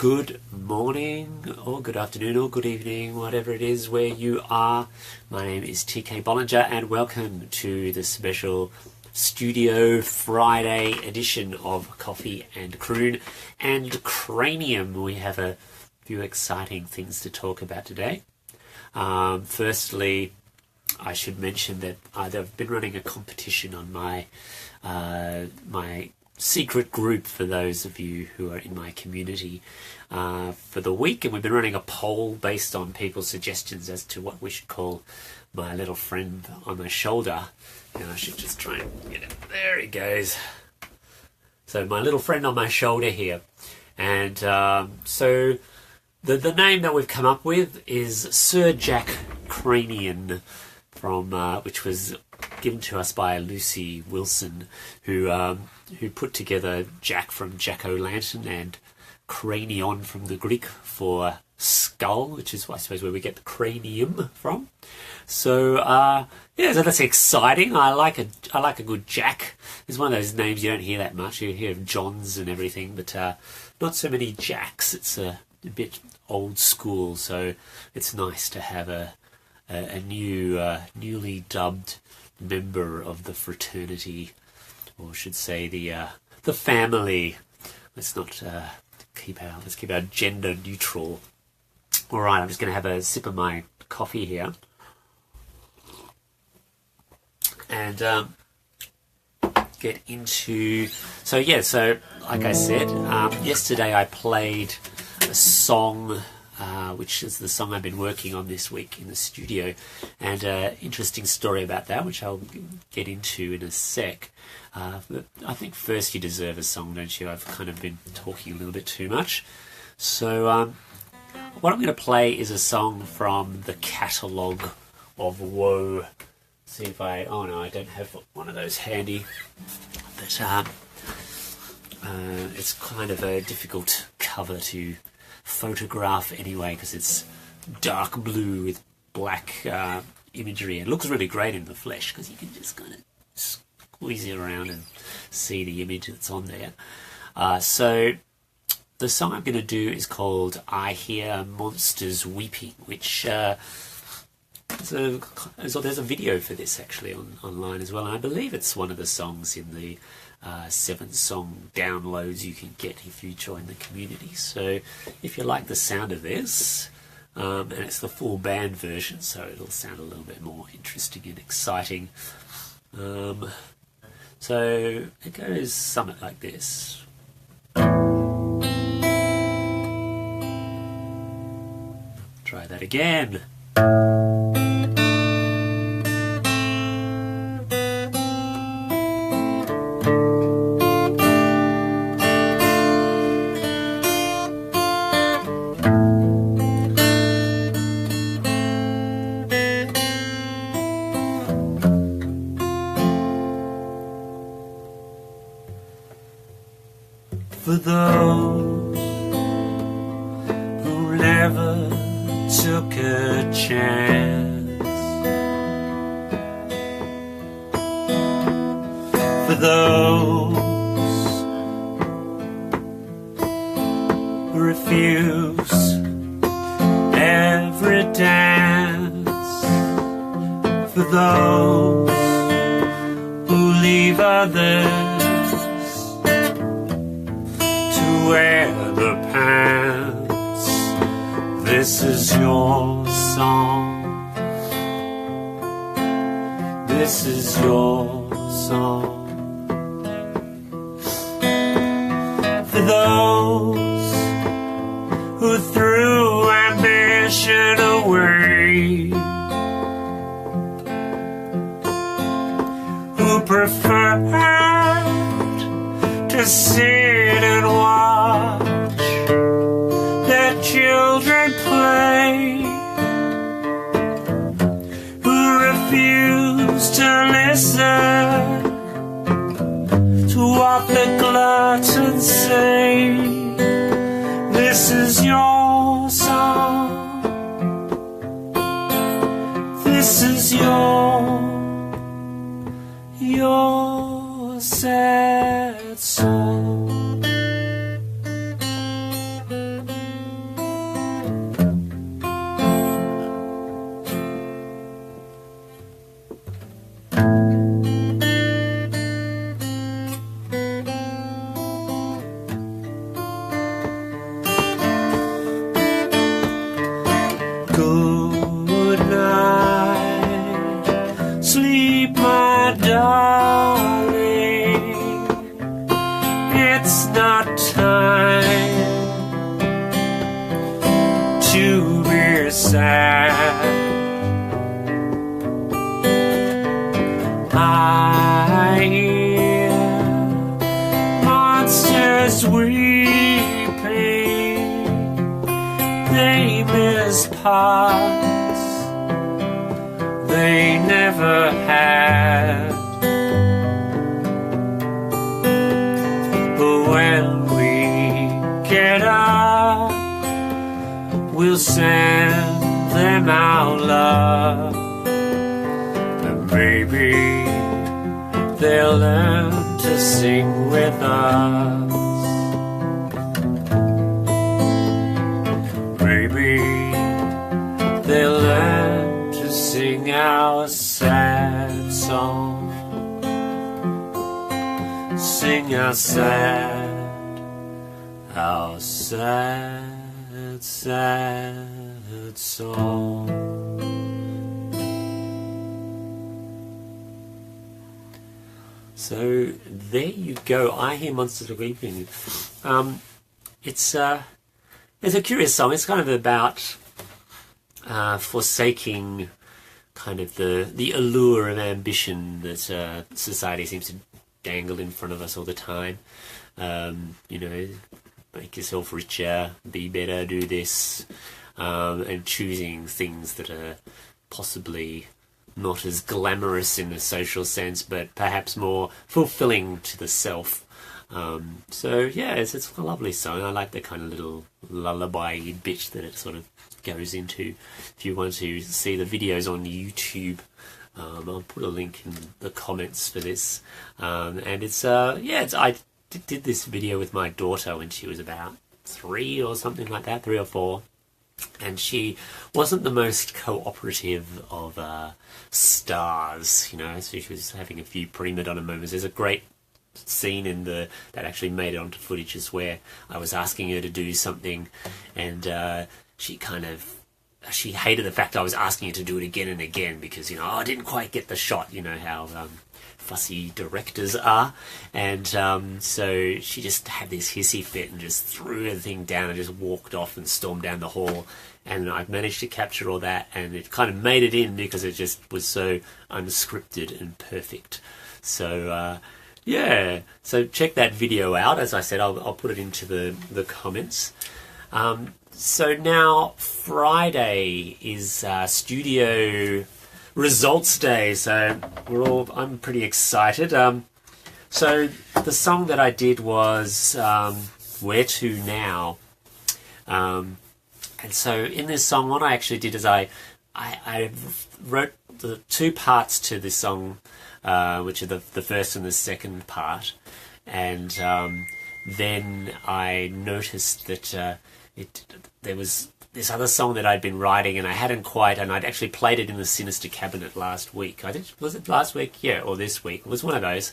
Good morning, or good afternoon, or good evening, whatever it is where you are. My name is TK Bollinger, and welcome to the special Studio Friday edition of Coffee and Croon and Cranium. We have a few exciting things to talk about today. Firstly, I should mention that I've been running a competition on my secret group for those of you who are in my community for the week, and we've been running a poll based on people's suggestions as to what we should call my little friend on my shoulder. And I should just try and get it. There it goes. So my little friend on my shoulder here. And so the name that we've come up with is Sir Jack Cranian, from which was given to us by Lucy Wilson, who put together Jack from Jack-o'-lantern and cranion from the Greek for skull, which is I suppose where we get the cranium from. So yeah, so that's exciting. I like a good Jack. It's one of those names you don't hear that much. You hear of Johns and everything, but not so many Jacks. It's a bit old school, so it's nice to have a newly dubbed member of the fraternity, or should say the family. Let's not keep our gender neutral. All right, I'm just going to have a sip of my coffee here, and get into. So like I said, yesterday I played a song. Which is the song I've been working on this week in the studio, and interesting story about that, which I'll get into in a sec. But I think first you deserve a song, don't you? I've kind of been talking a little bit too much. So what I'm going to play is a song from the catalogue of woe. See if oh no, I don't have one of those handy, but it's kind of a difficult cover to photograph anyway, because it's dark blue with black imagery. It looks really great in the flesh because you can just kind of squeeze it around and see the image that's on there. So the song I'm going to do is called I Hear Monsters Weeping, which there's a video for this actually online as well, and I believe it's one of the songs in the 7-song downloads you can get if you join the community. So if you like the sound of this, and it's the full band version, so it'll sound a little bit more interesting and exciting. So it goes something like this. Try that again. For those who never took a chance, for those who refuse every dance, for those who leave others wear the pants, this is your song, this is your song. For those who threw ambition away, who preferred to sit and watch their children play, who refuse to listen to what the gluttons say, this is your song, this is your sad song. time to be sad. I hear monsters weeping, they miss parts they never had. But when we get up, we'll send them our love, and maybe they'll learn to sing with us. Maybe they'll learn to sing our sad song. Sing our sad, sad song. So there you go. I Hear Monsters Weeping. It's a curious song. It's kind of about forsaking kind of the allure of ambition that society seems to dangle in front of us all the time. You know, make yourself richer, be better, do this, and choosing things that are possibly not as glamorous in a social sense, but perhaps more fulfilling to the self. So yeah, it's a lovely song. I like the kind of little lullaby bit that it sort of goes into. If you want to see the videos on YouTube, I'll put a link in the comments for this. And it's I did this video with my daughter when she was about 3 or something like that, 3 or 4. And she wasn't the most cooperative of stars, you know, so she was having a few prima donna moments. There's a great scene in that actually made it onto footage, where I was asking her to do something, and she hated the fact I was asking her to do it again and again, because, you know, I didn't quite get the shot, you know how fussy directors are. And so she just had this hissy fit and just threw everything down and just walked off and stormed down the hall. And I've managed to capture all that, and it kind of made it in because it just was so unscripted and perfect. So yeah, so check that video out. As I said, I'll put it into the comments. So now Friday is studio results day, so I'm pretty excited. So the song that I did was Where To Now, and so in this song, what I actually did is I wrote the 2 parts to this song, which are the first and the second part, and then I noticed that there was this other song that I'd been writing, and I hadn't quite, and I'd actually played it in the Sinister Cabinet last week. I think, was it last week? Yeah, or this week. It was one of those.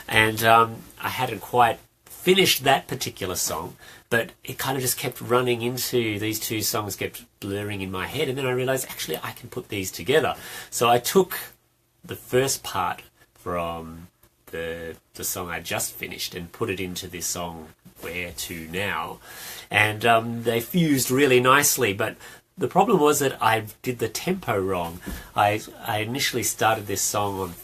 And I hadn't quite finished that particular song, but it kind of just kept running into these 2 songs, kept blurring in my head, and then I realized, actually, I can put these together. So I took the first part from the song I just finished and put it into this song, Where To Now, and they fused really nicely. But the problem was that I did the tempo wrong. I initially started this song on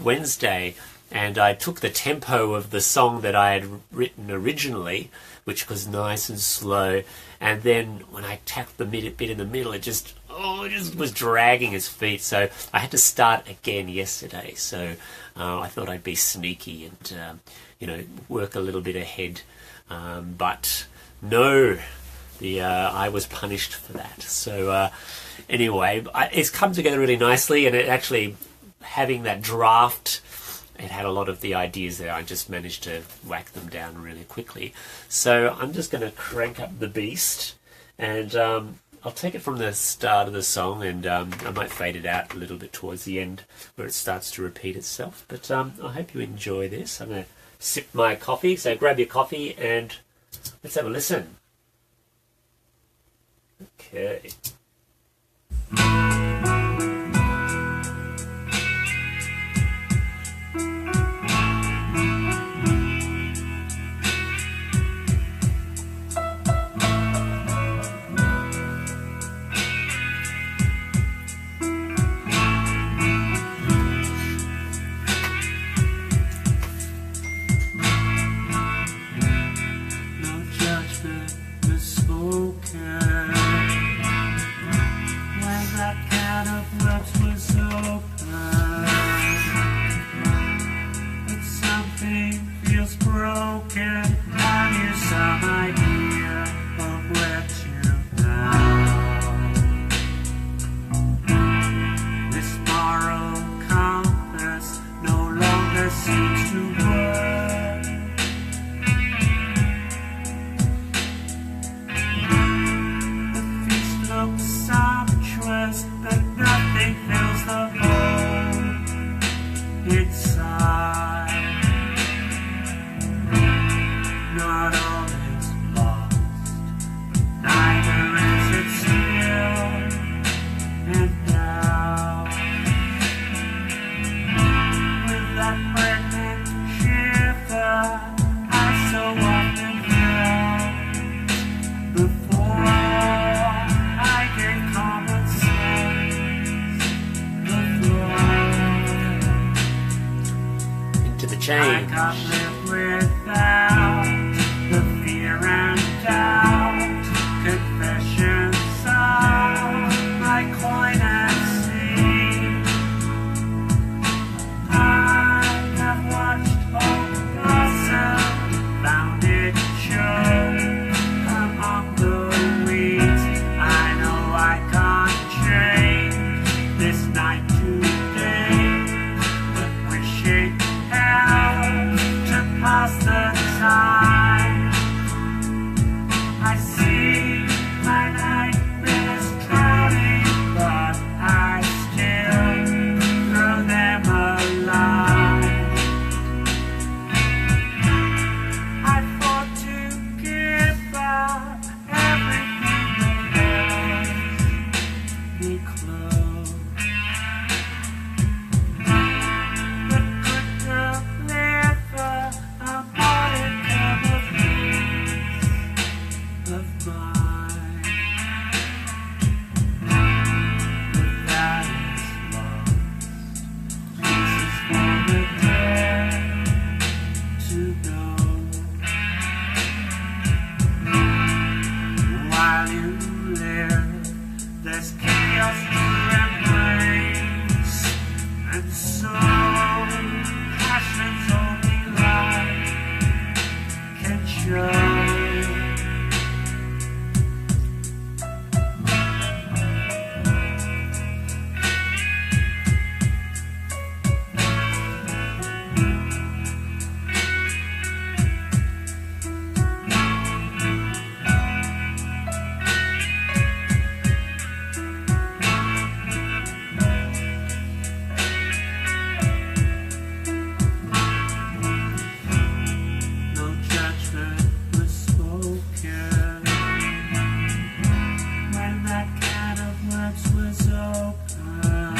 Wednesday, and I took the tempo of the song that I had written originally, which was nice and slow, and then when I tacked the bit in the middle, it just was dragging its feet. So I had to start again yesterday. So I thought I'd be sneaky and work a little bit ahead, but no, I was punished for that. So anyway, it's come together really nicely, and it actually, having that draft, it had a lot of the ideas there. I just managed to whack them down really quickly. So I'm just going to crank up the beast, and I'll take it from the start of the song, and I might fade it out a little bit towards the end where it starts to repeat itself. But I hope you enjoy this. I'm going to sip my coffee, so grab your coffee and let's have a listen. Okay. Not all is lost, neither is it still. And now, with that pregnant shiver I so often felt before I gave common sense the floor. Into the change. I can't live without the fear and doubt, confessions of my coin and sea. I have watched hope blossom, found it show among the weeds. I know I can't change this night today, but wishing out to pass the time. I see my nightmares clouding, but I still throw them a line. I fought to give up everything that held me close, but could deliver a modicum of peace of mind. But that is lost. This is for the dead to know. While you live, there's chaos to embrace, and so passions only light can show. No judgment was spoken when that can of words was open,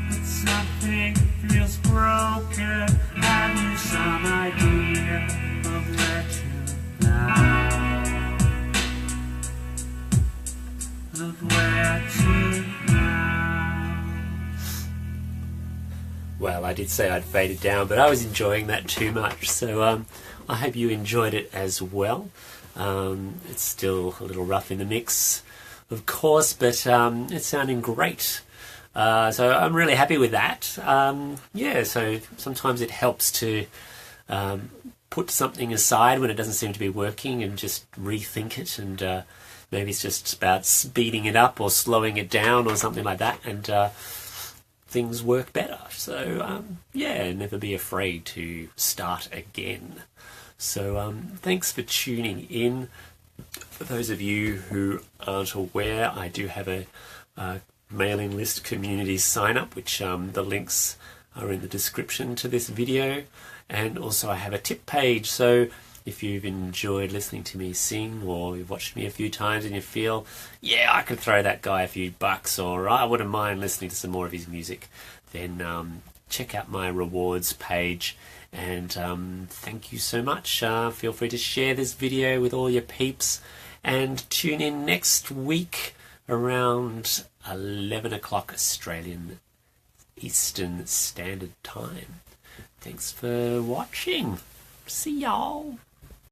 but something feels broken. Have you some idea of where to now? Of where to now? Well, I did say I'd fade it down, but I was enjoying that too much, so I hope you enjoyed it as well. It's still a little rough in the mix, of course, but it's sounding great. So I'm really happy with that. Yeah, so sometimes it helps to put something aside when it doesn't seem to be working and just rethink it, and maybe it's just about speeding it up or slowing it down or something like that, and things work better. So yeah, never be afraid to start again. So thanks for tuning in. For those of you who aren't aware, I do have a mailing list community sign up, which the links are in the description to this video, and also I have a tip page. So if you've enjoyed listening to me sing, or you've watched me a few times and you feel, yeah, I could throw that guy a few bucks, or I wouldn't mind listening to some more of his music, then check out my rewards page. And thank you so much. Feel free to share this video with all your peeps, and tune in next week around 11 o'clock Australian Eastern Standard Time. Thanks for watching. See y'all.